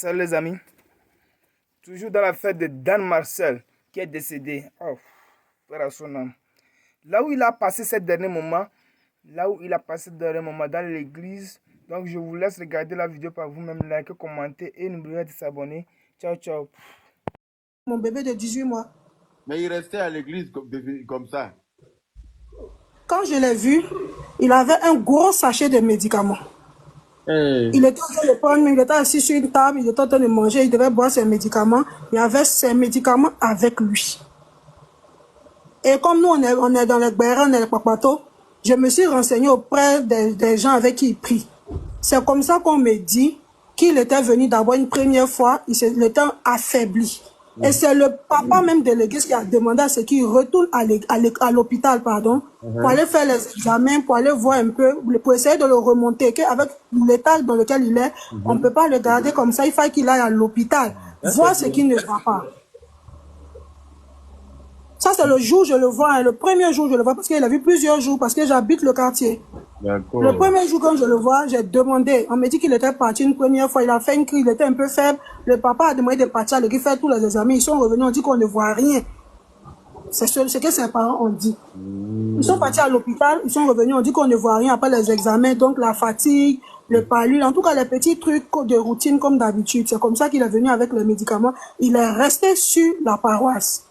Salut les amis. Toujours dans la fête de Dan Marcel qui est décédé. Oh, frère à son âme. Là où il a passé ces derniers moments, dans l'église. Donc je vous laisse regarder la vidéo par vous-même, liker, commenter et n'oubliez pas de s'abonner. Ciao, ciao. Mon bébé de 18 mois. Mais il restait à l'église comme ça. Quand je l'ai vu, il avait un gros sachet de médicaments. Il était en train de prendre, il était assis sur une table, il était en train de manger, il devait boire ses médicaments. Il avait ses médicaments avec lui. Et comme nous, on est dans les Bérin, on est les Papato, je me suis renseigné auprès des gens avec qui il prie. C'est comme ça qu'on me dit qu'il était venu d'abord une première fois, il était affaibli. Et c'est le papa même de l'église qui a demandé à ce qu'il retourne à l'hôpital, pardon, pour aller faire les examens, pour aller voir un peu, pour essayer de le remonter, qu'avec l'état dans lequel il est, on ne peut pas le garder comme ça, il faut qu'il aille à l'hôpital, voir ce qui ne va pas. Ça, c'est le jour où je le vois, hein, le premier jour où je le vois, parce qu'il a vu plusieurs jours, parce que j'habite le quartier. Le premier jour, quand je le vois, j'ai demandé. On me dit qu'il était parti une première fois. Il a fait une crise, il était un peu faible. Le papa a demandé de partir à l'église, faire tous les examens. Ils sont revenus, on dit qu'on ne voit rien. C'est ce que ses parents ont dit. Ils sont partis à l'hôpital, ils sont revenus, on dit qu'on ne voit rien après les examens. Donc la fatigue, le palud, en tout cas les petits trucs de routine comme d'habitude. C'est comme ça qu'il est venu avec les médicaments. Il est resté sur la paroisse.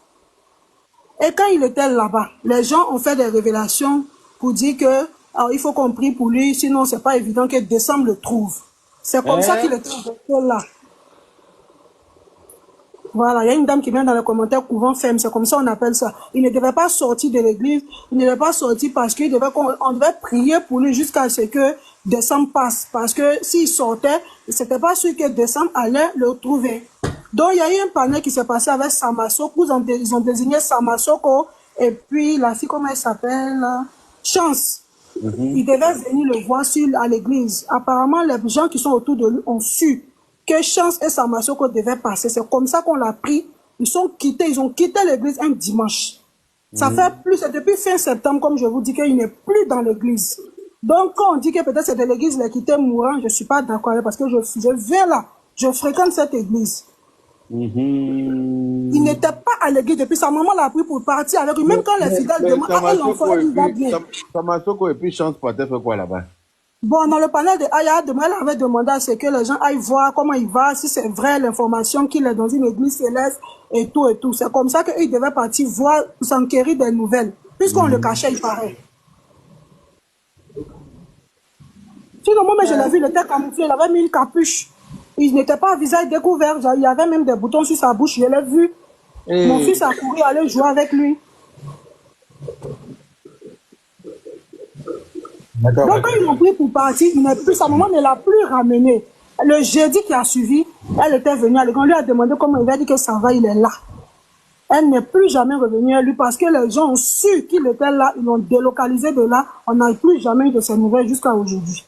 Et quand il était là-bas, les gens ont fait des révélations pour dire que alors, il faut qu'on prie pour lui, sinon c'est pas évident que décembre le trouve. C'est comme ça qu'il était là. Voilà, il y a une dame qui vient dans les commentaires couvent ferme, c'est comme ça on appelle ça. Il ne devait pas sortir de l'église, il ne devait pas sortir parce qu'on devait prier pour lui jusqu'à ce que décembre passe. Parce que s'il sortait, c'était pas sûr que décembre allait le trouver. Donc il y a eu un panel qui s'est passé avec Samasoko, ils ont désigné Samasoko et puis la fille, comment elle s'appelle, Chance. Il devait venir le voir à l'église. Apparemment, les gens qui sont autour de lui ont su que Chance et Samasoko devaient passer. C'est comme ça qu'on l'a pris. Ils ont quitté l'église un dimanche. Ça fait c'est depuis fin septembre, comme je vous dis, qu'il n'est plus dans l'église. Donc, quand on dit que peut-être c'est de l'église qu'il a quitté mourant, je ne suis pas d'accord parce que je vais là, je fréquente cette église. Il n'était pas à l'église depuis sa maman l'a pris pour partir avec lui. Même quand les fidèles demandent à l'enfant, il va bien. Samasoko et puis Chance Paté fait quoi là-bas? Bon, dans le panel de Aya, elle avait demandé à ce que les gens aillent voir comment il va, si c'est vrai l'information qu'il est dans une église céleste et tout et tout. C'est comme ça qu'il devait partir voir, s'enquérir des nouvelles. Puisqu'on le cachait, il paraît. Sinon, moi, je l'ai vu, il était camouflé, il avait mis une capuche. Il n'était pas à visage découvert, il y avait même des boutons sur sa bouche, je l'ai vu. Mon fils a couru aller jouer avec lui. Donc quand ils l'ont pris pour partir, sa maman ne l'a plus ramené. Le jeudi qui a suivi, elle était venue à l'école, on lui a demandé comment il va, dit que ça va, il est là. Elle n'est plus jamais revenue à lui parce que les gens ont su qu'il était là, ils l'ont délocalisé de là, on n'a plus jamais eu de ses nouvelles jusqu'à aujourd'hui.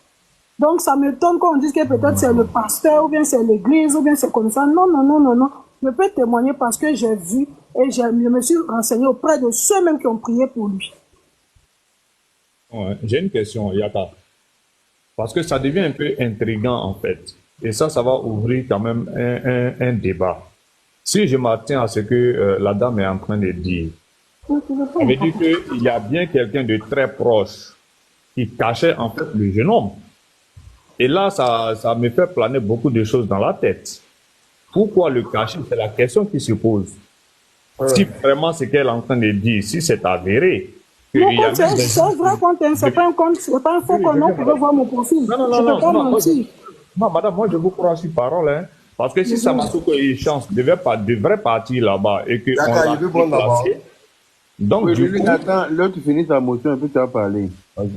Donc ça m'étonne qu'on dise que peut-être c'est le pasteur, ou bien c'est l'église, ou bien c'est comme ça. Non. Je peux témoigner parce que j'ai vu et je me suis renseigné auprès de ceux-mêmes qui ont prié pour lui. Ouais, j'ai une question, Yaka. Parce que ça devient un peu intriguant, en fait. Et ça va ouvrir quand même un débat. Si je m'attends à ce que la dame est en train de dire, ça veut dire qu'il y a bien quelqu'un de très proche qui cachait, en fait, le jeune homme. Et là, ça me fait planer beaucoup de choses dans la tête. Pourquoi le cacher? C'est la question qui se pose. Si vraiment ce qu'elle est en train de dire, si c'est avéré, c'est un vrai compte, c'est pas un compte, c'est pas un faux compte, non, vous pouvez voir mon profil. Non, madame, moi je vous crois sur parole, hein, parce que si Samasoko et Chance devraient partir là-bas et que on l'a placé, donc oui, du coup... Attends, là tu finis ta motion, un peu tu vas parler. Okay.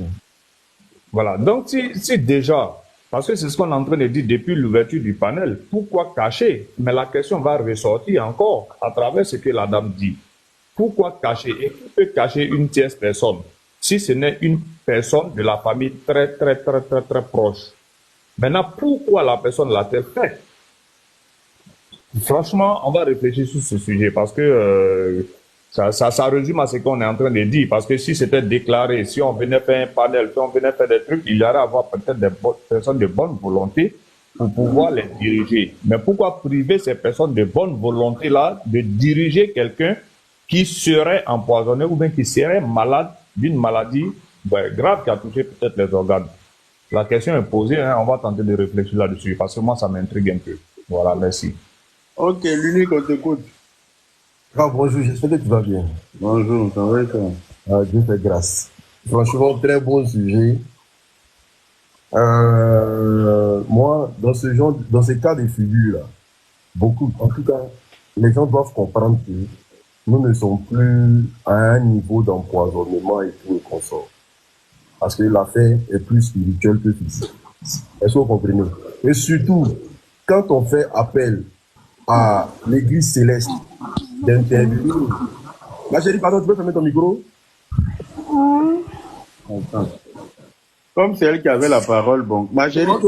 Voilà, donc si déjà, parce que c'est ce qu'on est en train de dire depuis l'ouverture du panel, pourquoi cacher? Mais la question va ressortir encore à travers ce que la dame dit. Pourquoi cacher? Et qui peut cacher une tierce personne si ce n'est une personne de la famille très proche? Maintenant, pourquoi la personne l'a-t-elle fait? Franchement, on va réfléchir sur ce sujet parce que ça résume à ce qu'on est en train de dire. Parce que si c'était déclaré, si on venait faire un panel, si on venait faire des trucs, il y aurait à avoir peut-être des personnes de bonne volonté pour pouvoir les diriger. Mais pourquoi priver ces personnes de bonne volonté-là de diriger quelqu'un qui serait empoisonné ou bien qui serait malade d'une maladie grave qui a touché peut-être les organes? La question est posée, hein, on va tenter de réfléchir là-dessus parce que moi, ça m'intrigue un peu. Voilà, merci. Ok, l'unique, on t'écoute. Ah, bonjour, j'espère que tu vas bien. Bonjour, ça va et toi? Dieu fait grâce. Franchement, très bon sujet. Moi, dans ces cas de figure-là, beaucoup, en tout cas, les gens doivent comprendre que nous ne sommes plus à un niveau d'empoisonnement et tout et consort. Parce que l'affaire est plus spirituelle que physique. Est-ce que vous comprenez? Et surtout, quand on fait appel à l'Église céleste d'intervenir. Ma chérie, pardon, tu peux fermer ton micro? Attends. Comme c'est elle qui avait la parole, bon. Ma chérie. Ok,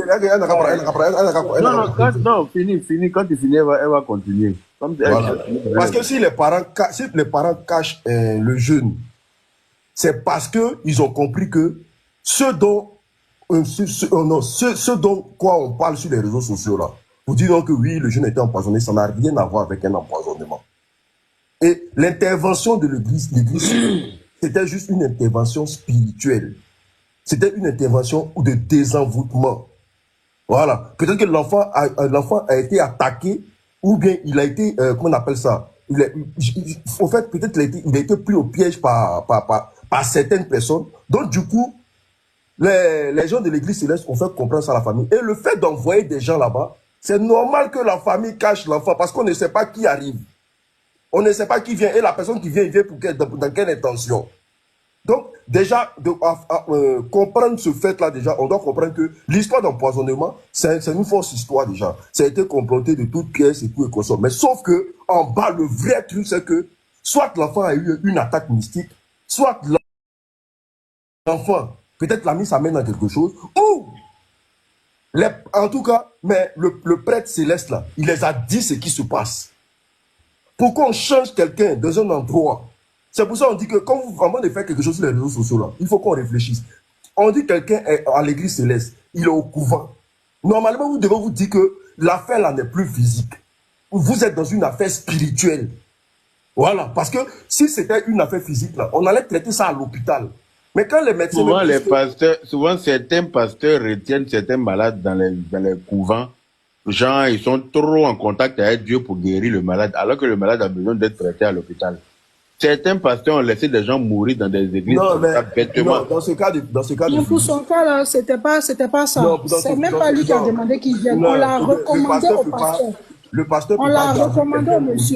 Non, fini. Quand tu finis, elle va continuer. Comme c'est elle voilà. qui a fini, Parce que si les parents cachent le jeûne, c'est parce que ils ont compris que ce dont quoi on parle sur les réseaux sociaux là, vous dites donc que oui, le jeûne était empoisonné, ça n'a rien à voir avec un empoisonnement. Et l'intervention de l'église, c'était juste une intervention spirituelle. C'était une intervention de désenvoûtement. Voilà. Peut-être que l'enfant a été attaqué, ou bien il a été, comment on appelle ça? Au fait, peut-être il a été pris au piège par certaines personnes. Donc, du coup, les gens de l'église céleste ont fait comprendre ça à la famille. Et le fait d'envoyer des gens là-bas, c'est normal que la famille cache l'enfant parce qu'on ne sait pas qui arrive. On ne sait pas qui vient. Et la personne qui vient, il vient dans quelle intention. Donc, déjà, comprendre ce fait-là, déjà, on doit comprendre que l'histoire d'empoisonnement, c'est une fausse histoire, déjà. Ça a été comploté de toutes pièces et tout et consort. Mais sauf que, en bas, le vrai truc, c'est que, soit l'enfant a eu une attaque mystique, soit l'enfant, peut-être l'a mis sa main dans quelque chose, ou, en tout cas, mais le prêtre céleste, là, il les a dit ce qui se passe. Pourquoi on change quelqu'un dans un endroit? C'est pour ça qu'on dit que quand vous vraiment de faire quelque chose sur les réseaux sociaux, là, il faut qu'on réfléchisse. On dit que quelqu'un est à l'église céleste, il est au couvent. Normalement, vous devez vous dire que l'affaire là n'est plus physique. Vous êtes dans une affaire spirituelle. Voilà, parce que si c'était une affaire physique, là, on allait traiter ça à l'hôpital. Mais quand les médecins... Souvent, certains pasteurs retiennent certains malades dans les couvents. Genre, ils sont trop en contact avec Dieu pour guérir le malade, alors que le malade a besoin d'être traité à l'hôpital. Certains pasteurs ont laissé des gens mourir dans des églises. Non, mais bêtement. non, dans ce cas Mais pour son cas, là, c'était pas ça. C'est même pas lui qui a demandé qu'il vienne. On l'a recommandé au pasteur. Le pasteur On l'a recommandé au monsieur.